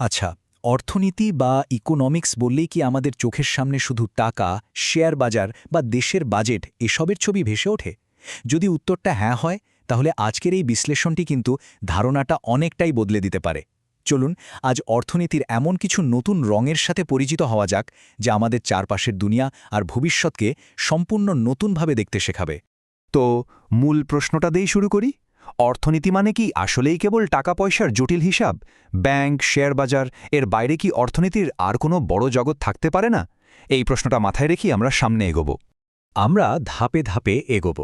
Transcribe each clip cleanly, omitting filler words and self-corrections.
আচ্ছা, অর্থনীতি বা ইকোনমিক্স বললেই কি আমাদের চোখের সামনে শুধু টাকা, শেয়ার বাজার বা দেশের বাজেট এসবের ছবি ভেসে ওঠে? যদি উত্তরটা হ্যাঁ হয়, তাহলে আজকের এই বিশ্লেষণটি কিন্তু ধারণাটা অনেকটাই বদলে দিতে পারে। চলুন আজ অর্থনীতির এমন কিছু নতুন রঙের সাথে পরিচিত হওয়া যাক, যা আমাদের চারপাশের দুনিয়া আর ভবিষ্যৎকে সম্পূর্ণ নতুনভাবে দেখতে শেখাবে। তো মূল প্রশ্নটা দিয়েই শুরু করি। অর্থনীতি মানে কি আসলেই কেবল টাকা পয়সার জটিল হিসাব? ব্যাংক, শেয়ার বাজার এর বাইরে কি অর্থনীতির আর কোনো বড় জগৎ থাকতে পারে না? এই প্রশ্নটা মাথায় রেখেই আমরা সামনে এগোব। আমরা ধাপে ধাপে এগোব।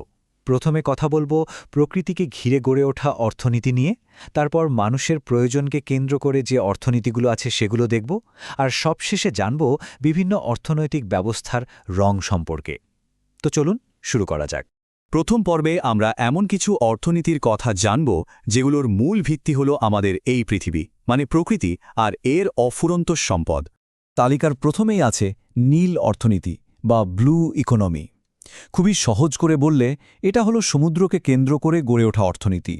প্রথমে কথা বলবো প্রকৃতিকে ঘিরে গড়ে ওঠা অর্থনীতি নিয়ে, তারপর মানুষের প্রয়োজনকে কেন্দ্র করে যে অর্থনীতিগুলো আছে সেগুলো দেখব, আর সবশেষে জানব বিভিন্ন অর্থনৈতিক ব্যবস্থার রং সম্পর্কে। তো চলুন শুরু করা যাক। প্রথম পর্বে আমরা এমন কিছু অর্থনীতির কথা জানব যেগুলোর মূল ভিত্তি হল আমাদের এই পৃথিবী, মানে প্রকৃতি আর এর অফুরন্ত সম্পদ। তালিকার প্রথমেই আছে নীল অর্থনীতি বা ব্লু ইকোনমি। খুবই সহজ করে বললে এটা হলো সমুদ্রকে কেন্দ্র করে গড়ে ওঠা অর্থনীতি।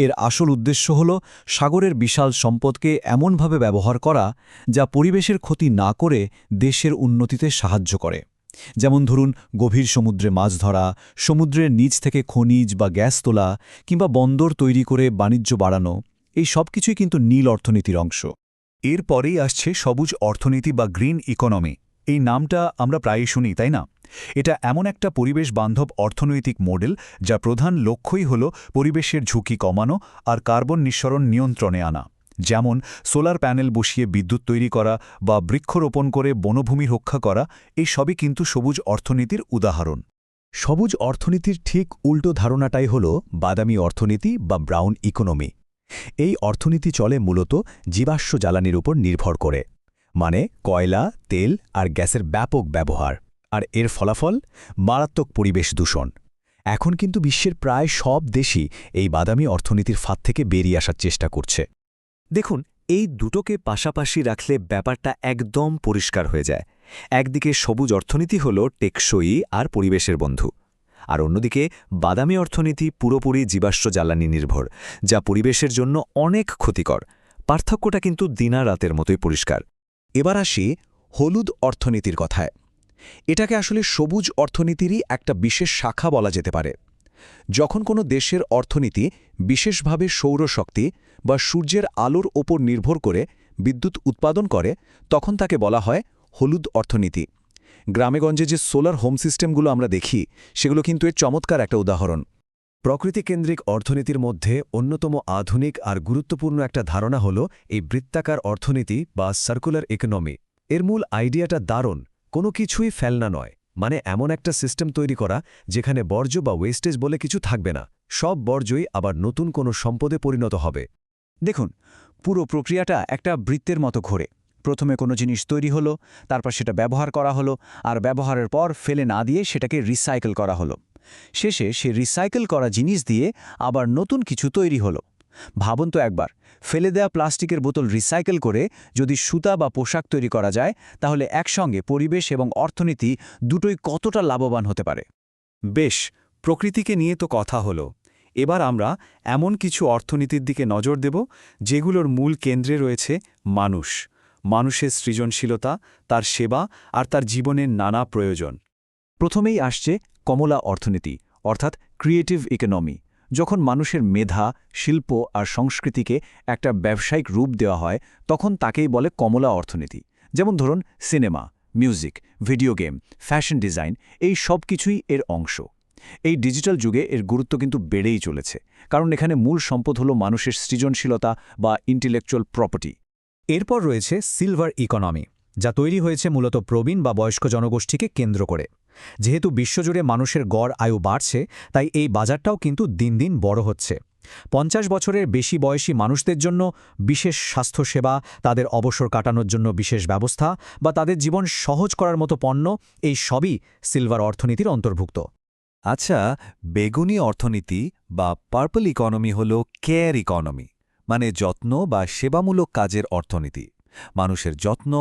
এর আসল উদ্দেশ্য হল সাগরের বিশাল সম্পদকে এমনভাবে ব্যবহার করা যা পরিবেশের ক্ষতি না করে দেশের উন্নতিতে সাহায্য করে। যেমন ধরুন, গভীর সমুদ্রে মাছ ধরা, সমুদ্রের নিচ থেকে খনিজ বা গ্যাস তোলা, কিংবা বন্দর তৈরি করে বাণিজ্য বাড়ানো, এই সব কিছুই কিন্তু নীল অর্থনীতির অংশ। এরপরেই আসছে সবুজ অর্থনীতি বা গ্রিন ইকোনমি। এই নামটা আমরা প্রায়ই শুনি, তাই না? এটা এমন একটা পরিবেশ বান্ধব অর্থনৈতিক মডেল যা প্রধান লক্ষ্যই হল পরিবেশের ঝুঁকি কমানো আর কার্বন নিঃসরণ নিয়ন্ত্রণে আনা। যেমন সোলার প্যানেল বসিয়ে বিদ্যুৎ তৈরি করা বা বৃক্ষরোপণ করে বনভূমি রক্ষা করা, এই সবই কিন্তু সবুজ অর্থনীতির উদাহরণ। সবুজ অর্থনীতির ঠিক উল্টো ধারণাটাই হল বাদামি অর্থনীতি বা ব্রাউন ইকোনমি। এই অর্থনীতি চলে মূলত জীবাশ্ম জ্বালানির উপর নির্ভর করে, মানে কয়লা, তেল আর গ্যাসের ব্যাপক ব্যবহার। আর এর ফলাফল মারাত্মক পরিবেশ দূষণ। এখন কিন্তু বিশ্বের প্রায় সব দেশই এই বাদামি অর্থনীতির ফাঁদ থেকে বেরিয়ে আসার চেষ্টা করছে। দেখুন, এই দুটোকে পাশাপাশি রাখলে ব্যাপারটা একদম পরিষ্কার হয়ে যায়। একদিকে সবুজ অর্থনীতি হল টেকসই আর পরিবেশের বন্ধু, আর অন্যদিকে বাদামি অর্থনীতি পুরোপুরি জীবাশ্ম জ্বালানি নির্ভর, যা পরিবেশের জন্য অনেক ক্ষতিকর। পার্থক্যটা কিন্তু দিনা রাতের মতোই পরিষ্কার। এবার আসি হলুদ অর্থনীতির কথায়। এটাকে আসলে সবুজ অর্থনীতিরই একটা বিশেষ শাখা বলা যেতে পারে। যখন কোনো দেশের অর্থনীতি বিশেষভাবে সৌরশক্তি বা সূর্যের আলোর ওপর নির্ভর করে বিদ্যুৎ উৎপাদন করে, তখন তাকে বলা হয় হলুদ অর্থনীতি। গ্রামেগঞ্জে যে সোলার হোম সিস্টেমগুলো আমরা দেখি, সেগুলো কিন্তু এর চমৎকার একটা উদাহরণ। প্রকৃতিকেন্দ্রিক অর্থনীতির মধ্যে অন্যতম আধুনিক আর গুরুত্বপূর্ণ একটা ধারণা হল এই বৃত্তাকার অর্থনীতি বা সার্কুলার ইকোনমি। এর মূল আইডিয়াটা দারুণ। কোনো কিছুই ফেলনা নয়, মানে এমন একটা সিস্টেম তৈরি করা যেখানে বর্জ্য বা ওয়েস্টেজ বলে কিছু থাকবে না। সব বর্জ্যই আবার নতুন কোনো সম্পদে পরিণত হবে। দেখুন, পুরো প্রক্রিয়াটা একটা বৃত্তের মতো ঘোরে। প্রথমে কোনো জিনিস তৈরি হলো, তারপর সেটা ব্যবহার করা হলো, আর ব্যবহারের পর ফেলে না দিয়ে সেটাকে রিসাইকেল করা হলো। শেষে সে রিসাইকেল করা জিনিস দিয়ে আবার নতুন কিছু তৈরি হলো। ভাবুন তো একবার, ফেলে দেয়া প্লাস্টিকের বোতল রিসাইকেল করে যদি সুতা বা পোশাক তৈরি করা যায়, তাহলে একসঙ্গে পরিবেশ এবং অর্থনীতি দুটোই কতটা লাভবান হতে পারে। বেশ, প্রকৃতিকে নিয়ে তো কথা হলো। এবার আমরা এমন কিছু অর্থনীতির দিকে নজর দেব যেগুলোর মূল কেন্দ্রে রয়েছে মানুষ, মানুষের সৃজনশীলতা, তার সেবা আর তার জীবনের নানা প্রয়োজন। প্রথমেই আসছে কমলা অর্থনীতি, অর্থাৎ ক্রিয়েটিভ ইকোনমি। যখন মানুষের মেধা, শিল্প আর সংস্কৃতিকে একটা ব্যবসায়িক রূপ দেওয়া হয়, তখন তাকেই বলে কমলা অর্থনীতি। যেমন ধরুন, cinema, music, video game, fashion design, এই সব কিছুই এর অংশ। এই ডিজিটাল যুগে এর গুরুত্ব কিন্তু বেড়েই চলেছে, কারণ এখানে মূল সম্পদ হল মানুষের সৃজনশীলতা বা ইন্টেলেকচুয়াল প্রপার্টি। এরপর রয়েছে সিলভার ইকোনমি, যা তৈরি হয়েছে মূলত প্রবীণ বা বয়স্ক জনগোষ্ঠীকে কেন্দ্র করে। যেহেতু বিশ্বজুড়ে মানুষের গড় আয়ু বাড়ছে, তাই এই বাজারটাও কিন্তু দিন দিন বড় হচ্ছে। ৫০ বছরের বেশি বয়সী মানুষদের জন্য বিশেষ স্বাস্থ্যসেবা, তাদের অবসর কাটানোর জন্য বিশেষ ব্যবস্থা বা তাদের জীবন সহজ করার মতো পণ্য, এই সবই সিলভার অর্থনীতির অন্তর্ভুক্ত। আচ্ছা, বেগুনি অর্থনীতি বা পার্পল ইকোনমি হল কেয়ার ইকোনমি, মানে যত্ন বা সেবামূলক কাজের অর্থনীতি। মানুষের যত্ন,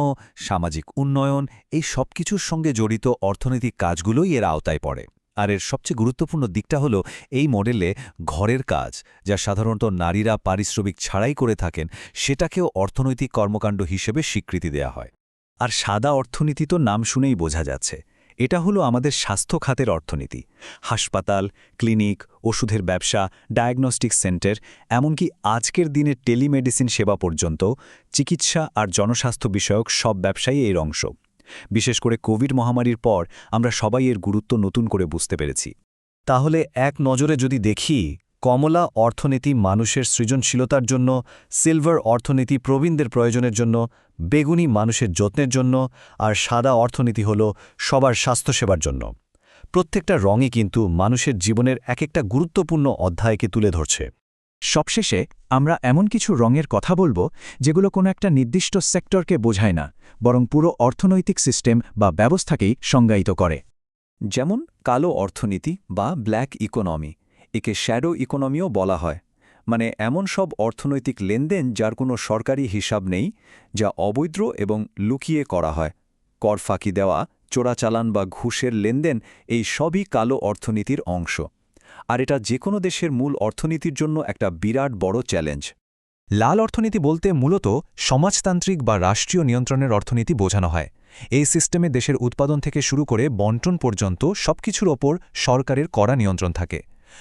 সামাজিক উন্নয়ন, এই সব কিছুর সঙ্গে জড়িত অর্থনৈতিক কাজগুলোই এর আওতায় পড়ে। আর এর সবচেয়ে গুরুত্বপূর্ণ দিকটা হলো এই মডেলে ঘরের কাজ, যা সাধারণত নারীরা পারিশ্রমিক ছাড়াই করে থাকেন, সেটাকেও অর্থনৈতিক কর্মকাণ্ড হিসেবে স্বীকৃতি দেয়া হয়। আর সাদা অর্থনীতি তো নাম শুনেই বোঝা যাচ্ছে, এটা হলো আমাদের স্বাস্থ্য খাতের অর্থনীতি। হাসপাতাল, ক্লিনিক, ওষুধের ব্যবসা, ডায়াগনস্টিক সেন্টার, এমনকি আজকের দিনের টেলিমেডিসিন সেবা পর্যন্ত চিকিৎসা আর জনস্বাস্থ্য বিষয়ক সব ব্যবসায়ী এর অংশ। বিশেষ করে কোভিড মহামারীর পর আমরা সবাই এর গুরুত্ব নতুন করে বুঝতে পেরেছি। তাহলে এক নজরে যদি দেখি, কমলা অর্থনীতি মানুষের সৃজনশীলতার জন্য, সিলভার অর্থনীতি প্রবীণদের প্রয়োজনের জন্য, বেগুনি মানুষের যত্নের জন্য, আর সাদা অর্থনীতি হল সবার স্বাস্থ্যসেবার জন্য। প্রত্যেকটা রঙই কিন্তু মানুষের জীবনের এক একটা গুরুত্বপূর্ণ অধ্যায়কে তুলে ধরছে। সবশেষে আমরা এমন কিছু রঙের কথা বলবো যেগুলো কোনো একটা নির্দিষ্ট সেক্টরকে বোঝায় না, বরং পুরো অর্থনৈতিক সিস্টেম বা ব্যবস্থাকেই সংজ্ঞায়িত করে। যেমন কালো অর্থনীতি বা ব্ল্যাক ইকোনমি, একে শ্যাডো ইকোনমিও বলা হয়। মানে এমন সব অর্থনৈতিক লেনদেন যার কোনো সরকারি হিসাব নেই, যা অবৈধ এবং লুকিয়ে করা হয়। কর ফাঁকি দেওয়া, চোরাচালান বা ঘুষের লেনদেন, এই সবই কালো অর্থনীতির অংশ। আর এটা যে কোনো দেশের মূল অর্থনীতির জন্য একটা বিরাট বড় চ্যালেঞ্জ। লাল অর্থনীতি বলতে মূলত সমাজতান্ত্রিক বা রাষ্ট্রীয় নিয়ন্ত্রণের অর্থনীতি বোঝানো হয়। এই সিস্টেমে দেশের উৎপাদন থেকে শুরু করে বণ্টন পর্যন্ত সবকিছুর ওপর সরকারের কড়া নিয়ন্ত্রণ থাকে।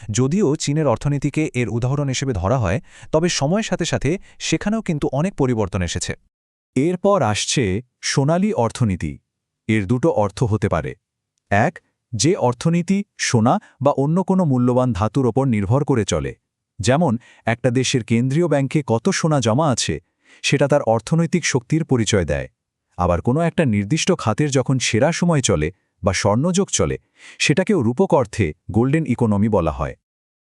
যদিও চীনের অর্থনীতিকে এর উদাহরণ হিসেবে ধরা হয়, তবে সময়ের সাথে সাথে সেখানেও কিন্তু অনেক পরিবর্তন এসেছে। এরপর আসছে সোনালী অর্থনীতি। এর দুটো অর্থ হতে পারে। এক, যে অর্থনীতি সোনা বা অন্য কোনো মূল্যবান ধাতুর ওপর নির্ভর করে চলে, যেমন একটা দেশের কেন্দ্রীয় ব্যাংকে কত সোনা জমা আছে, সেটা তার অর্থনৈতিক শক্তির পরিচয় দেয়। আবার কোনো একটা নির্দিষ্ট খাতের যখন সেরা সময় চলে বা স্বর্ণযোগ চলে, সেটাকেও রূপক অর্থে গোল্ডেন ইকোনমি বলা হয়।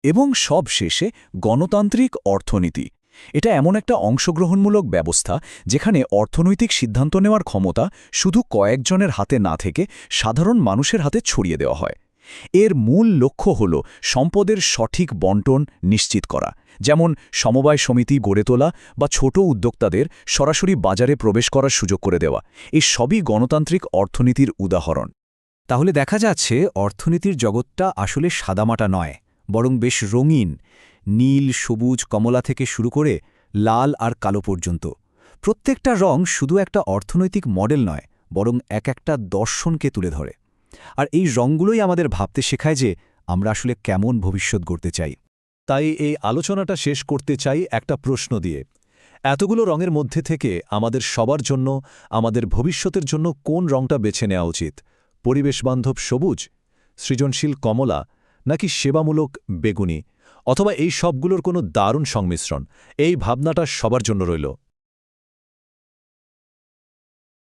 এবং সব শেষে গণতান্ত্রিক অর্থনীতি। এটা এমন একটা অংশগ্রহণমূলক ব্যবস্থা যেখানে অর্থনৈতিক সিদ্ধান্ত নেওয়ার ক্ষমতা শুধু কয়েকজনের হাতে না থেকে সাধারণ মানুষের হাতে ছড়িয়ে দেওয়া হয়। এর মূল লক্ষ্য হল সম্পদের সঠিক বণ্টন নিশ্চিত করা, যেমন সমবায় সমিতি গড়ে তোলা বা ছোট উদ্যোক্তাদের সরাসরি বাজারে প্রবেশ করার সুযোগ করে দেওয়া। এই সবই গণতান্ত্রিক অর্থনীতির উদাহরণ। তাহলে দেখা যাচ্ছে অর্থনীতির জগৎটা আসলে সাদামাটা নয়, বরং বেশ রঙিন। নীল, সবুজ, কমলা থেকে শুরু করে লাল আর কালো পর্যন্ত প্রত্যেকটা রং শুধু একটা অর্থনৈতিক মডেল নয়, বরং এক একটা দর্শনকে তুলে ধরে। আর এই রঙগুলোই আমাদের ভাবতে শেখায় যে আমরা আসলে কেমন ভবিষ্যৎ গড়তে চাই। তাই এই আলোচনাটা শেষ করতে চাই একটা প্রশ্ন দিয়ে। এতগুলো রঙের মধ্যে থেকে আমাদের সবার জন্য, আমাদের ভবিষ্যতের জন্য কোন রঙটা বেছে নেওয়া উচিত? পরিবেশবান্ধব সবুজ, সৃজনশীল কমলা, নাকি সেবামূলক বেগুনি, অথবা এই সবগুলোর কোনো দারুণ সংমিশ্রণ? এই ভাবনাটা সবার জন্য রইল।